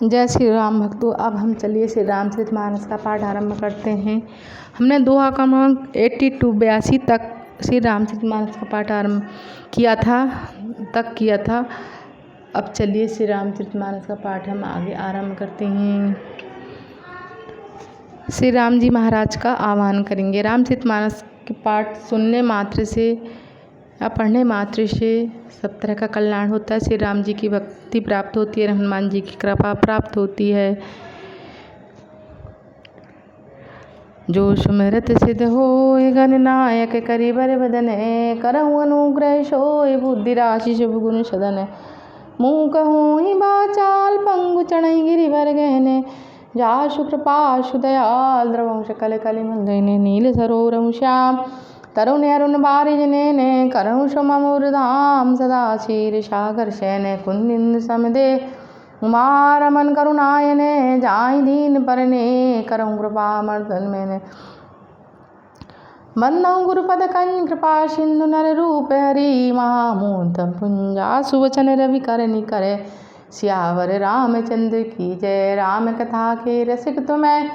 जय श्री राम भक्तों। अब हम चलिए श्री रामचरितमानस का पाठ आरंभ करते हैं। हमने दोहा क्रमांक 82 तक श्री रामचरितमानस का पाठ आरंभ किया था। अब चलिए श्री रामचरितमानस का पाठ हम आगे आरंभ करते हैं। श्री राम जी महाराज का आह्वान करेंगे। रामचरितमानस के पाठ सुनने मात्र से या पढ़ने मात्र से सब तरह का कल्याण होता है। श्री राम जी की भक्ति प्राप्त होती है, हनुमान जी की कृपा प्राप्त होती है। जो सुमिरत सिद्ध होय गणनायक करि बर बदन, करहु अनुग्रह सोय बुद्धि राशि शुभ गुण सदन। मुँह कहूँ बाचाल पंगु चढ़ई गिरिवर गहने, जासु कृपा सुदयाल द्रवंश कल कलि मंदने। नील सरोवरं श्याम तरुण अरुण बारिज नैने, करहु सममुर धाम सदा क्षीर सागर शयन। कुंदिन समदे उमा रमन करुणायने, जाहि दीन परने करहु कृपा मर्दन मैंने। बंदहु गुरुपद कंज कृपा सिंधु नर रूप हरि, महामूर्तम पुंजा सुवचन रवि कर निकर। सियावर रामचंद्र की जय। राम कथा के रसिक तुम्हें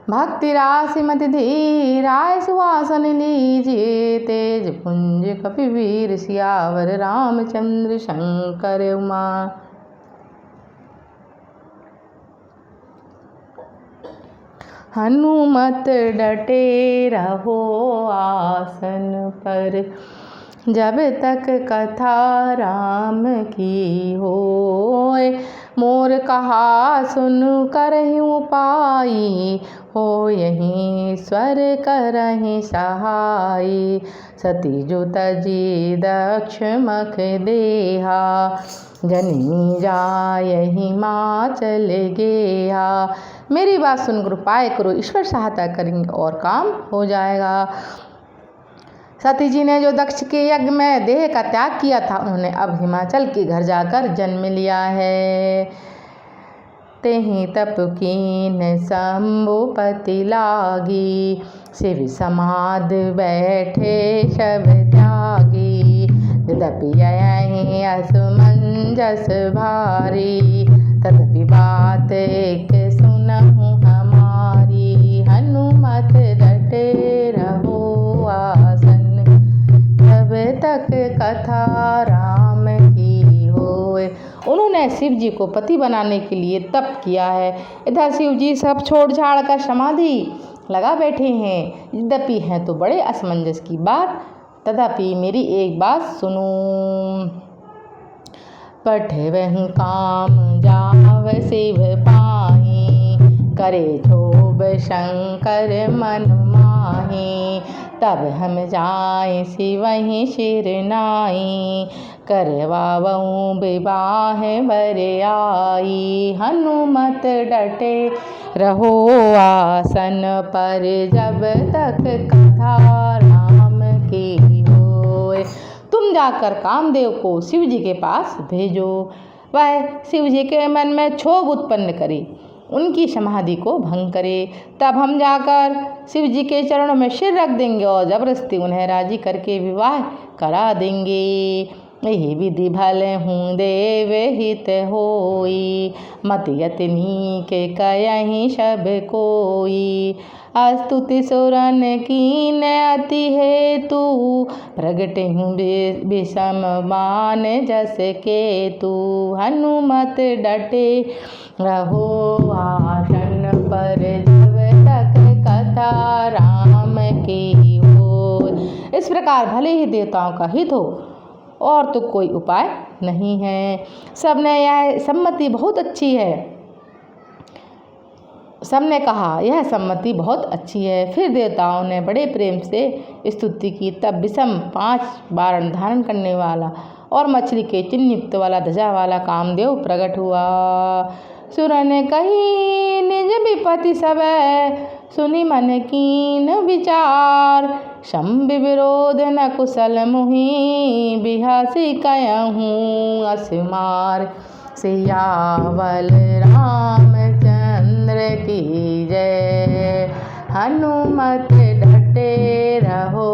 भक्ति राशि मति धीर, आय सुहासन लीजिए तेज पुंज कपिवीर। सियावर रामचंद्र शंकर उमा। हनुमत डटे रहो आसन पर, जब तक कथा राम की होय। मोर कहा सुन करहिं पाई, हो यहीं स्वर करहिं सहाई। सती जो तजी दक्ष मख देहा, जननी जायहि हिमाचल गेहा। मेरी बात सुनकर उपाय करो, ईश्वर सहायता करेंगे और काम हो जाएगा। सती जी ने जो दक्ष के यज्ञ में देह का त्याग किया था, उन्होंने अब हिमाचल के घर जाकर जन्म लिया है। तेहि तप कीन शंभुपति लागी, शिव समाध बैठे शब त्यागी। यद्यपि यहीं असमंजस भारी, तदपि बात एक सुनहु हमारी। हनुमत डटे रहो आसन, जब तक कथा राम की होय। उन्होंने शिव जी को पति बनाने के लिए तप किया है। इधर शिव जी सब छोड़ छाड़ कर समाधि लगा बैठे हैं। यद्यपि हैं तो बड़े असमंजस की बात, तथापि मेरी एक बात सुनो। पठवहु काम जाव शिव पाहि, करे क्षोभ शंकर मन माहि। तब हम जाए शिवहि शिर नाई, करवावऊँ विवाह बर आई। हनुमत डटे रहो आसन पर, जब तक कथा राम की होय। तुम जाकर कामदेव को शिव जी के पास भेजो, वह शिव जी के मन में क्षोभ उत्पन्न करे, उनकी समाधि को भंग करे। तब हम जाकर शिव जी के चरणों में सिर रख देंगे और जबरदस्ती उन्हें राजी करके विवाह करा देंगे। यही विधि भल हूँ देव हित होई, मति यतनी के कयहि सब कोई। स्तुति सुरन कीन अति हेतु, प्रगट हूँ विषम बान जस केतु। हनुमत डटे रहो आसन पर, जब तक कथा राम की हो। इस प्रकार भले ही देवताओं का हित हो और तो कोई उपाय नहीं है। सबने यह सम्मति बहुत अच्छी है, सबने कहा यह सम्मति बहुत अच्छी है। फिर देवताओं ने बड़े प्रेम से स्तुति की। तब विषम 5 बाण धारण करने वाला और मछली के चिन्ह युक्त वाला ध्वजा वाला कामदेव प्रकट हुआ। सुरन कही निज विपति सब, सुनि मन कीन विचार। शंभु विरोध न कुशल मुहि, बिहसी कयहूँ असमार। सियावर रामचंद्र की जय। हनुमत डटे रहो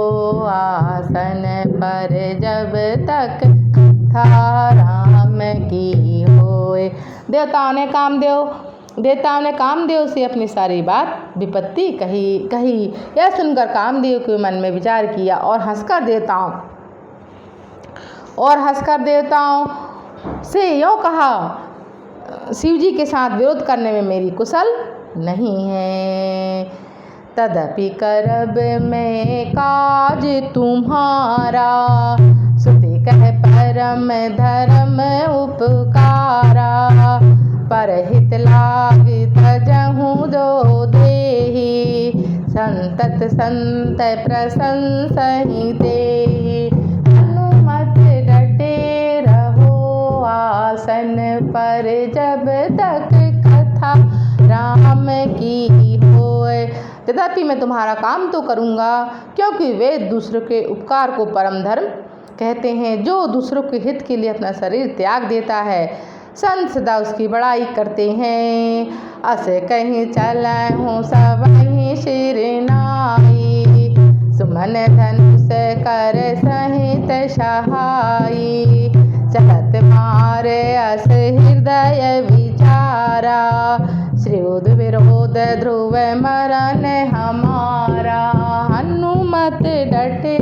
आसन पर, जब तक कथा राम की होय। देवताओं ने कामदेव देवताओं ने कामदेव से अपनी सारी बात विपत्ति कही। यह सुनकर कामदेव के मन में विचार किया और हंसकर देवताओं से यूँ कहा, शिव जी के साथ विरोध करने में मेरी कुशल नहीं है। तदपि करब मैं काज तुम्हारा, सुति कह परम धर्म उपकारा। परहित लाग तजहु दो देहि, संतत संत प्रशंसहि देहि। हनुमत डटे रहो आसन पर, जब तक कथा राम की होए। तथापि मैं तुम्हारा काम तो करूँगा, क्योंकि वे दूसरों के उपकार को परम धर्म कहते हैं। जो दूसरों के हित के लिए अपना शरीर त्याग देता है, संत सदा उसकी बड़ाई करते हैं। अस कहीं चलहु सबहि सिर नाई, सुमन धनुष कर सहित सहाई। चलत मार अस हृदय विचारा, श्रुत विरोध ध्रुव मरण हमारा। हनुमत डटे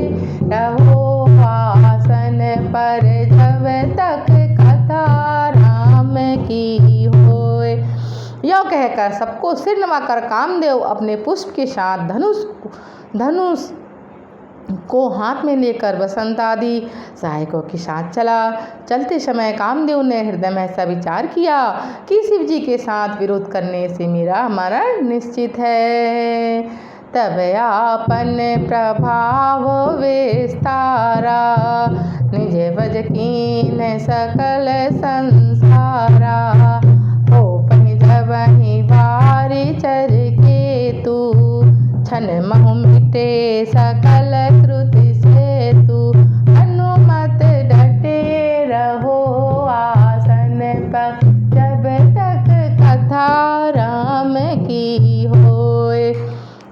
रहो आसन पर, जब तक कथा राम की होए। यह कहकर सबको सिर नवाकर कामदेव अपने पुष्प के साथ धनुष को हाथ में लेकर बसंत आदि सहायकों के साथ चला। चलते समय कामदेव ने हृदय में ऐसा विचार किया कि शिव जी के साथ विरोध करने से मेरा मरण निश्चित है। तब आपन प्रभाव विस्तारा, निज भज कीन सकल संसारा। हो पहि जबहि भारी चर केतु, छन महु मिटे सकल त्रुटि सेतु। हनुमत डटे रहो आसन पर, जब तक कथा राम की होए।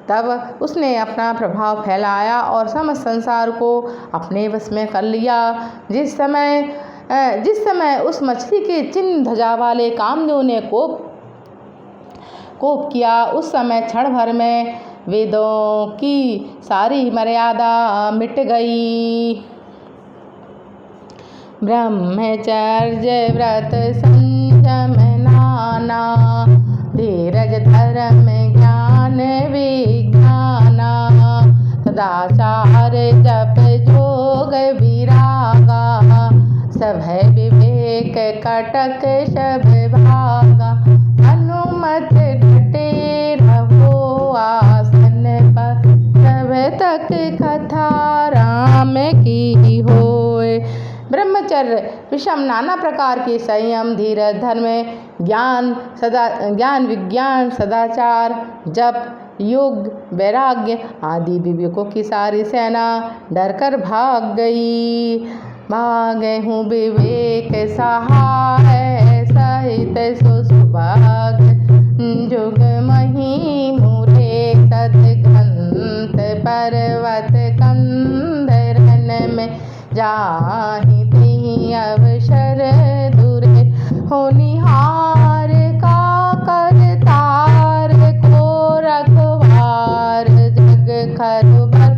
तब उसने अपना प्रभाव फैलाया और समस्त संसार को अपने वश में कर लिया। जिस समय उस मछली के चिन्ह ध्वजा वाले कामदेव ने कोप किया, उस समय क्षण भर में वेदों की सारी मर्यादा मिट गई। ब्रह्मचर्य व्रत संयम नाना, धीरज धर्म ज्ञान विज्ञाना। सदाचार जप जोग विरागा, सभय विवेक कटक सब भागा। हनुमत डटे रहो आसन पर, जब तक कथा राम की होए। ब्रह्मचर्य विषम नाना प्रकार के संयम, धीरज, धर्म, ज्ञान विज्ञान, सदाचार, जप, योग, वैराग्य आदि विवेकों की सारी सेना डर कर भाग गई। भागे हूँ विवेक सहाय, सहित सुसुभाग। जुग मही मुरे सतग्रंथ, पर्वत कंदरन में जाहि तिहि अवसर दूरे। होनिहार का करतार, को रखवार जग खरबर।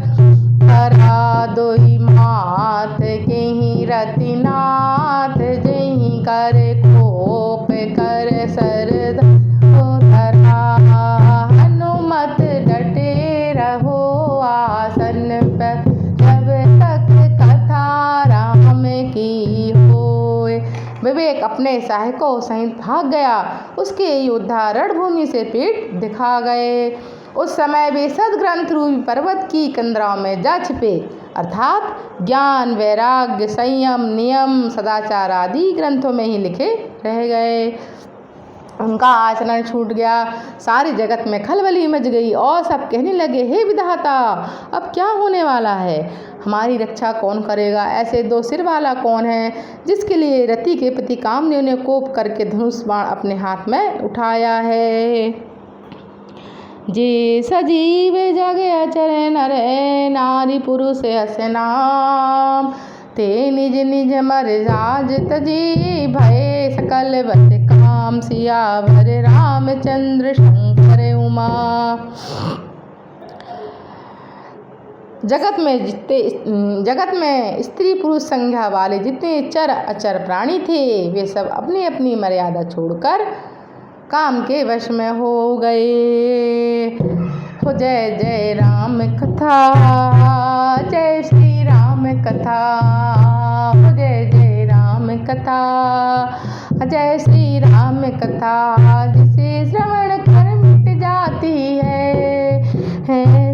करा दोहि मात केहि रतिनाथ, जेहि कर कोप कर सरदा धरा। हनुमत डटे रहो आसन पर, जब तक कथा राम की होए। विवेक अपने सहायकों सहित भाग गया। उसके योद्धा रणभूमि से पीठ दिखा गए। उस समय वे सदग्रंथ रूपी पर्वत की कंदराओं में जा छिपे, अर्थात ज्ञान, वैराग्य, संयम, नियम, सदाचार आदि ग्रंथों में ही लिखे रह गए। उनका आचरण छूट गया। सारी जगत में खलबली मच गई और सब कहने लगे, हे विधाता, अब क्या होने वाला है? हमारी रक्षा कौन करेगा? ऐसे दो सिर वाला कौन है जिसके लिए रति के पति कामदेव ने कोप करके धनुष बाण अपने हाथ में उठाया है? जे सजीव जग अचर नर, नारी पुरुष अस नाम। ते निज निज मर राज तजी, भय सकल बस काम। राम सियावर रामचंद्र शंकर उमा। जगत में स्त्री पुरुष संज्ञा वाले जितने चर अचर प्राणी थे वे सब अपनी अपनी मर्यादा छोड़कर काम के वश में हो गए। हो जय जय राम कथा, जय श्री राम कथा, हो जय जय राम कथा, जय श्री राम कथा। जिसे श्रवण कर मिट जाती है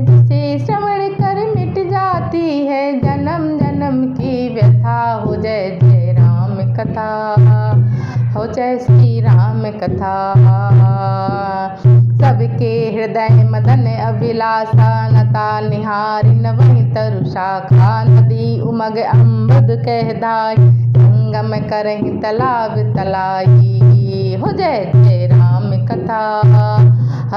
जिसे श्रवण कर मिट जाती है जन्म जन्म की व्यथा। हो जय जय राम कथा, हो जय श्री राम कथा। सबके हृदय मदन अभिलाषा, नता निहारी न वही तरु शाखा। नदी उमग अम्बुद कह दाई, संगम करहि तालाब तलाई। हो जय जय राम कथा,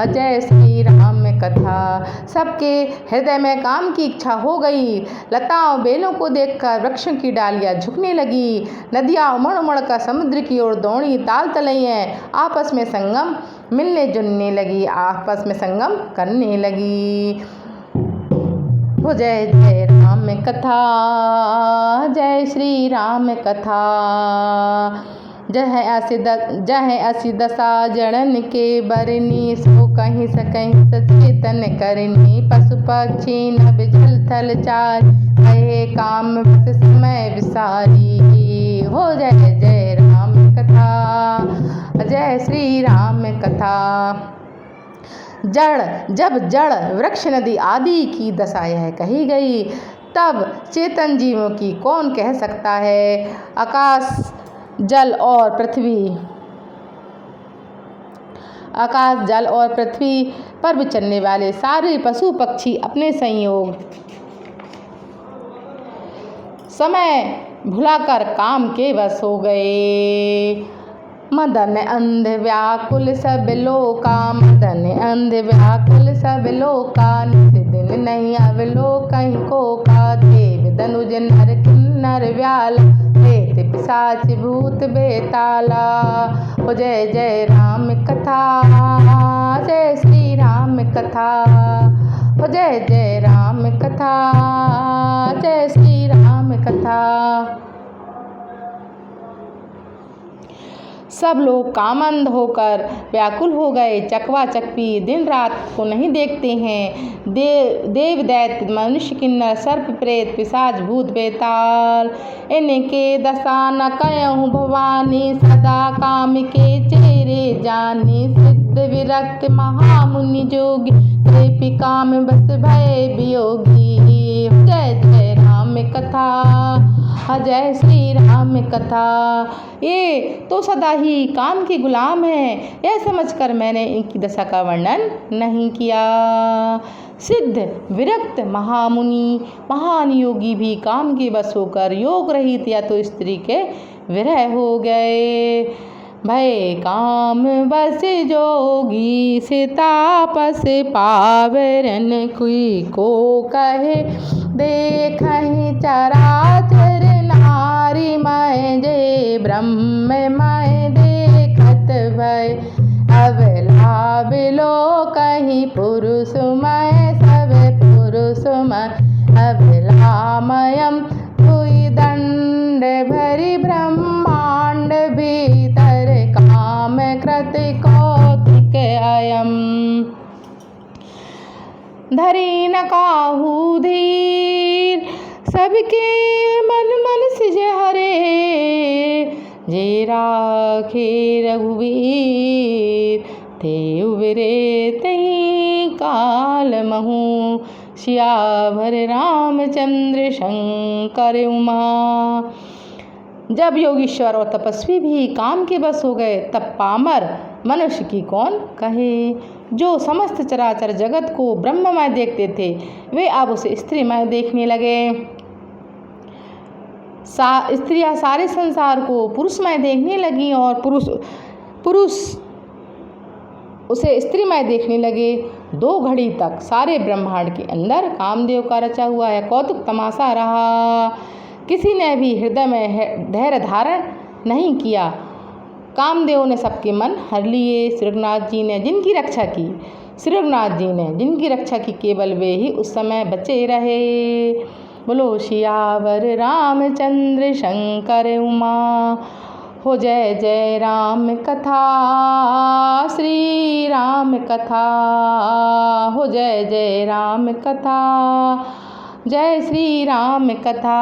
जय श्री राम कथा। सबके हृदय में काम की इच्छा हो गई। लताओं बेलों को देखकर वृक्षों की डालियां झुकने लगी। नदियां उमड़ उमड़ कर समुद्र की ओर दौड़ी। ताल तलैयें आपस में संगम मिलने जुलने लगी, आपस में संगम करने लगी। हो जय जय राम कथा, जय श्री राम कथा। जह असी दशा जड़न के बरनी, सो कहीं सकहीं सचेतन करनी। पशु पक्षी नभ जल थल चार, भये काम बस समय विसारी। हो जय जय राम कथा, जय श्री राम कथा। जब जड़ वृक्ष नदी आदि की दशा यह कही गई, तब चेतन जीवों की कौन कह सकता है। आकाश जल और पृथ्वी पर विचरने वाले सारे पशु पक्षी अपने संयोग समय भुलाकर काम के वश हो गए। मदन अंध व्याकुल सब लोका, मदन अंध व्याकुल सब लोका। नित दिन नहीं अवलोकन को का, देव धनुज नर किन्नर व्याला। प्रेत पिशाच भूत बेताला। हो जय जय राम कथा, जय श्री राम कथा। हो जय जय राम कथा, जय श्री राम कथा। सब लोग कामंध होकर व्याकुल हो गए। चकवा चकपी दिन रात को नहीं देखते हैं। देव दैत्य मनुष्य किन्नर सर्प प्रेत पिशाच भूत बेताल, इनके दशा न कहूँ भवानी। सदा काम के चेहरे जानी, सिद्ध विरक्त महामुनि जोगी। त्रिपि काम बस भय वियोगी। जय जय राम कथा, जय श्री राम कथा। ये तो सदा ही काम के गुलाम हैं, यह समझकर मैंने इनकी दशा का वर्णन नहीं किया। सिद्ध विरक्त महामुनि महान योगी भी काम के बस होकर योग रहित या तो स्त्री के विरह हो गए। भय काम बस जोगी, से तापस पावरन। कोई को कहे देखहि चराचर नारी। मैं जे ब्रह्म मैं देखत भय, अबला बिलो कहीं पुरुष मैं सब पुरुष मैं। अबलामयम हुई दंड भरी ब्रह्मांड भीतर। काम कृत कौतिक अयम, धरी न काहू धीर। सबके मन मन सिज हरे, जे राखे रघुवीर। ते उबरे तहीं काल महू, सियावर रामचंद्र शंकर उमा। जब योगीश्वर और तपस्वी भी काम के बस हो गए, तब पामर मनुष्य की कौन कहे। जो समस्त चराचर जगत को ब्रह्ममय देखते थे, वे अब उसे स्त्रीमय देखने लगे। स्त्रियां सारे संसार को पुरुषमय देखने लगी और पुरुष उसे स्त्रीमय देखने लगे। 2 घड़ी तक सारे ब्रह्मांड के अंदर कामदेव का रचा हुआ है कौतुक तमाशा रहा। किसी ने भी हृदय में धैर्य धारण नहीं किया। कामदेव ने सबके मन हर लिए। श्री रघुनाथ जी ने जिनकी रक्षा की, श्री रघुनाथ जी ने जिनकी रक्षा की, केवल वे ही उस समय बचे रहे। बोलो सियावर रामचंद्र शंकर उमा। हो जय जय राम कथा, श्री राम कथा। हो जय जय राम कथा, जय श्री राम कथा।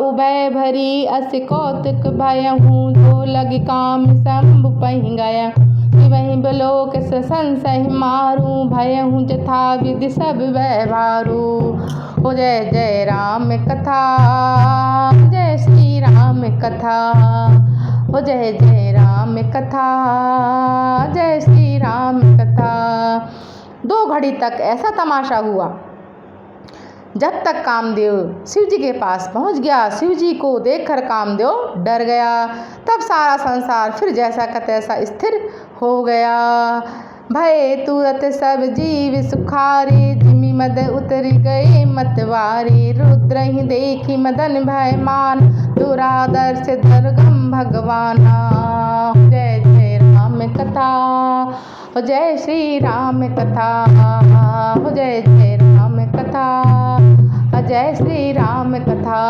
उभय भरी अस कौतुक भयहूँ, जो लग काम शंभु पहि गया। वहीं बलोक संशय मारू, भयहूँ जथा विधि सब व्यवहारू। हो जय जय राम कथा, जय श्री राम कथा। हो जय जय राम कथा, जय श्री राम कथा। 2 घड़ी तक ऐसा तमाशा हुआ जब तक कामदेव शिव जी के पास पहुंच गया। शिव जी को देखकर कामदेव डर गया। तब सारा संसार फिर जैसा का तैसा स्थिर हो गया। भय तुरत सब जीव सुखारे, जिमि मद उतर गए मतवारे। रुद्र ही देखी मदन भय मान, दुरादर्श दुर्गम भगवाना। जय जय राम कथा, हो जय श्री राम कथा। हो जय जय राम कथा, जय श्री राम कथा।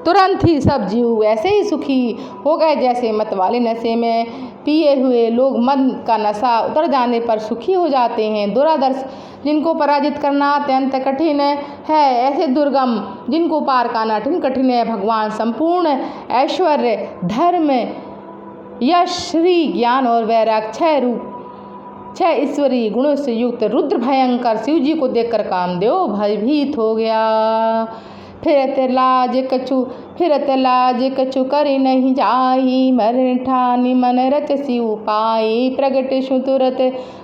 तुरंत ही सब जीव ऐसे ही सुखी हो गए जैसे मत वाले नशे में पिए हुए लोग मद का नशा उतर जाने पर सुखी हो जाते हैं। दुरादर्श जिनको पराजित करना अत्यंत कठिन है, ऐसे दुर्गम जिनको पार करना कठिन है। भगवान संपूर्ण ऐश्वर्य, धर्म, यश, श्री, ज्ञान और वैराग, 6 ईश्वरीय गुणों से युक्त रुद्र भयंकर शिव जी को देखकर कामदेव भयभीत हो गया। फिरत लाज कछु करि नहीं जाहि, मरण ठानि मन रच शिव पाई। प्रगट सु तुरत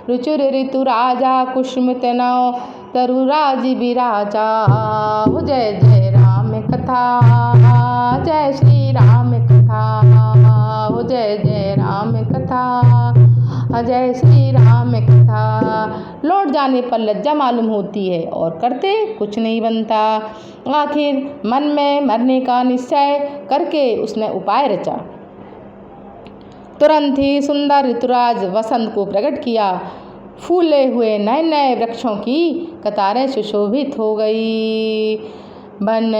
रुचुर ऋतु राजा, कुसुम तनौ तरु राज बिराजा। हो जय जय राम कथा, जय श्री राम कथा। हो जय जय राम कथा, जय श्री राम कथा। लौट जाने पर लज्जा मालूम होती है और करते कुछ नहीं बनता। आखिर मन में मरने का निश्चय करके उसने उपाय रचा। तुरंत ही सुंदर ऋतुराज वसंत को प्रकट किया। फूले हुए नए नए वृक्षों की कतारें सुशोभित हो गई। बन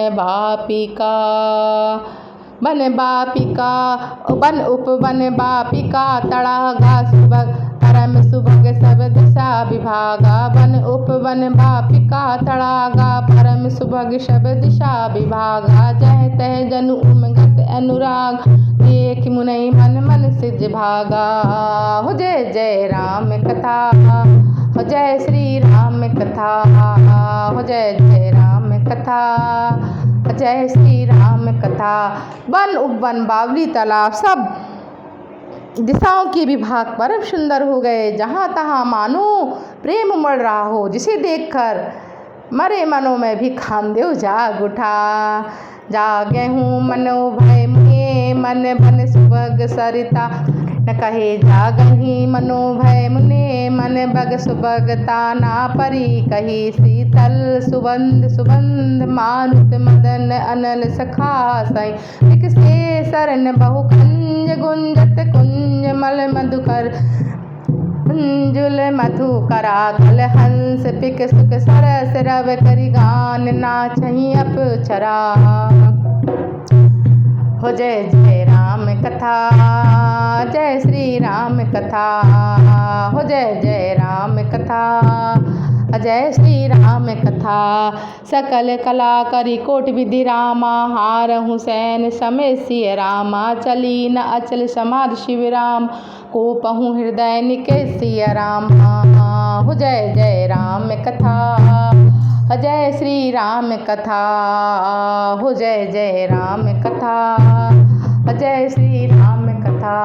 उपवन बापिका, तड़ागा सुभग परम सुभग सब दिशा विभागा। बन उपवन बापिका, तड़ागा परम सुभग सब दिशा विभागा। जय तह जनु उमगत अनुराग, देख मुनि मन मन सिज भागा। हो जय जय राम कथा, हो जय श्री राम कथा। हो जय जय राम कथा, जय श्री राम कथा। वन उपवन बावली तालाब सब दिशाओं के विभाग परम सुंदर हो गए। जहाँ तहाँ मानो प्रेम उमड़ रहा हो, जिसे देखकर मरे मनों में भी कामदेव जाग उठा। जागे हूँ मनो भय मुने, मन बन सुभग सरिता। न कहे जागही मनो भय मुने, मन बग सुभग ताना परी। कही शीतल सुबंध मारुत मदन अनल सखा साई। से शरण बहु खंज गुंजत कुंज मल मधुकर। मंजुल मधु करा कल हंस, पिक सुख सरस रव करि गान। नाचहि अपचरा। हो जय जय राम कथा, जय श्री राम कथा। हो जय जय राम कथा, जय श्री राम कथा। सकल कला करी कोट विधि रामा, हार हुसैन समय सिय रामा। चली न अचल समाध शिव राम, को पहु हृदय निकेश सिय रामा। हो जय जय राम कथा, जय श्री राम कथा। हो जय जय राम कथा, जय श्री राम कथा।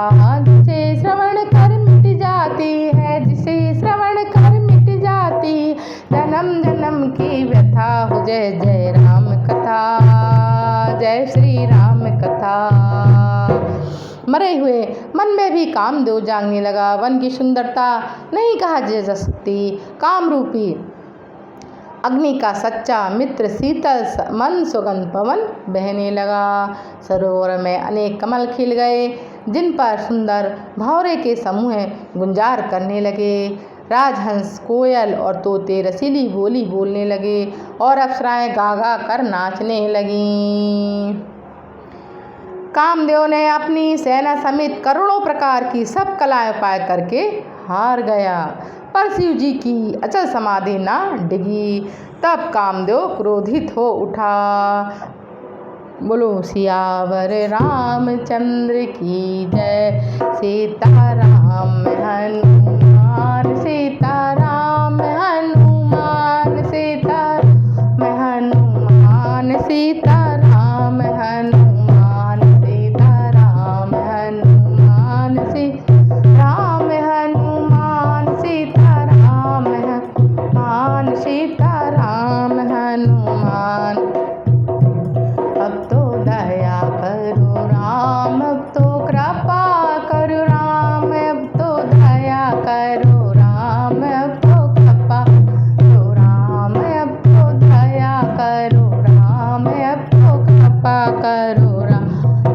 जिसे श्रवण कर मिट जाती है, जिसे श्रवण कर मिट जाती जन्म जन्म की व्यथा। हो जय जय राम कथा, जय श्री राम कथा। मरे हुए मन में भी कामदेव जागने लगा। वन की सुंदरता नहीं कहा जा सकती। काम रूपी अग्नि का सच्चा मित्र शीतल मन सुगंध पवन बहने लगा। सरोवर में अनेक कमल खिल गए, जिन पर सुंदर भंवरे के समूह गुंजार करने लगे। राजहंस, कोयल और तोते रसीली बोली बोलने लगे और अप्सराएं गा गा कर नाचने लगीं। कामदेव ने अपनी सेना समेत करोड़ों प्रकार की सब कलाएं पाए करके हार गया, पर शिव जी की अचल समाधि ना डिगी। तब कामदेव क्रोधित हो उठा। बोलो सियावर रामचंद्र की जय। सीताराम हनुमान, सीताराम हनुमान, सीताराम हनुमान, सीताराम हनुमान, सीताराम हनुमान, सीताराम हनुमान, सीताराम हनुमान, सीताराम हनुमान। अब तो दया करो राम, अब तो कृपा करो राम, अब तो दया करो राम, अब तो कृपा करो राम, अब तो दया करो राम, अब तो कृपा करो राम।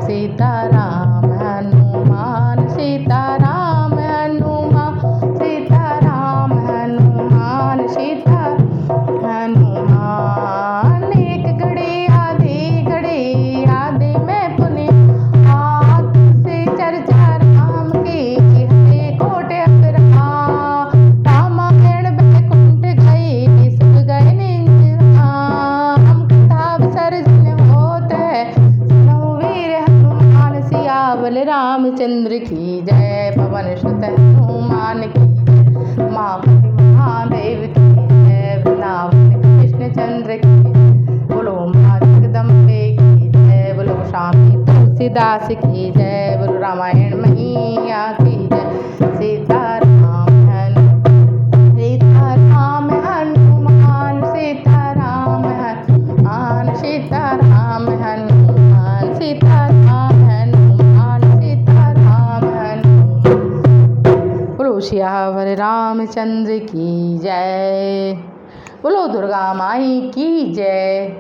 सीताराम हनुमान, सीताराम हनुमान, सीताराम हनुमान, सीताराम हनुमान। एक घड़ी आधे में पुण्य हाथ से चर्चा राम की हरे कोटि अपरा। रामायण बैकुंठ गई सुख गए निंजराम। कथा विसर्जन होते सुनो वीर हनुमान। सियावर रामचंद्र की जय, पवन सुत हनुमान की जय, उमापति महादेव की जय, वृंदावन कृष्ण चंद्र की जय। बोलो माँ जगदम्बे की जय, बोलो स्वामी तुलसीदास की जय, बोलो रामायण मैया की जय। सीताराम हनुमान, सीताराम हनुमान, सीताराम हनुमान, सीताराम हनुमान, सीताराम हनुमान, सीताराम हनुमान। बोलो सियावर रामचंद्र की जय, बोलो दुर्गा माई की जय।